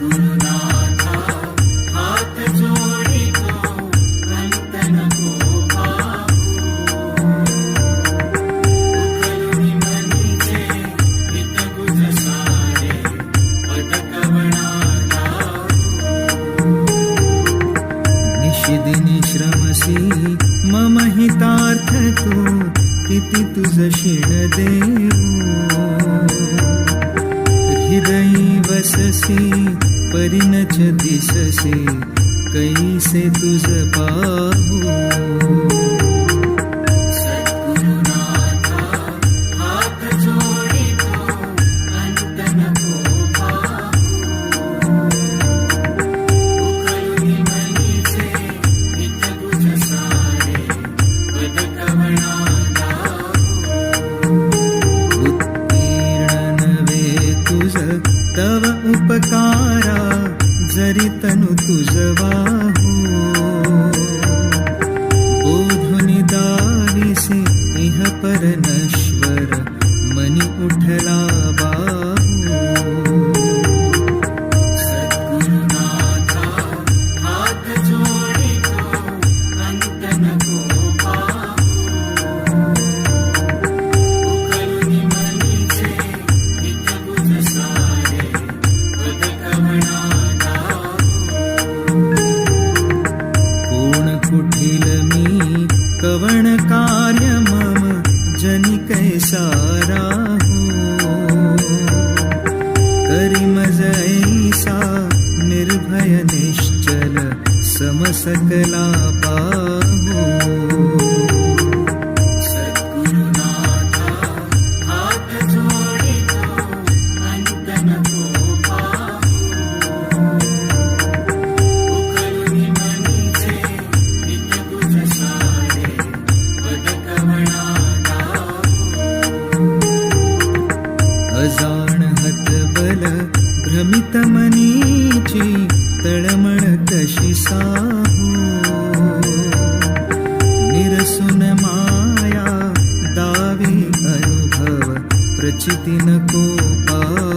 सद्गुरुनाथा हात जोडितो अंत नको उकलुनी मनीचे हितगुज सारे पदकवणा निशिदिनी श्रमसी मम हितार्थ तू किती तुझ शिण देऊ हृदयी वससी परिणच दिससी कैसे तुझ पाहू सद्गुरुनाथा हात जोडितो अंत नको उकलुनी मनीचे हितगुज सारे पदकवणा तव उपकारा जरी तनु तुझवाहो बोधुनि दाविसी इह पर नश्वर मनी उठला बाहू सद्गुरुनाथा हात जोडितो अंत नको उकलुनी मनीचे हितगुज सारे कोण कुठील मी कवण कार्य मम जनी कैसा राहू करी मज ऐसा निर्भय निश्चल समसकला पाहू सद्गुरुनाथा हात जोडितो अंत नको उकलुनी मनीचे हितगुज सारे पदकवणा अजाण हतबल भ्रमित मनीची तळमळ कशी साहू निरसुन माया दावी अनुभव प्रचिती नको पाहू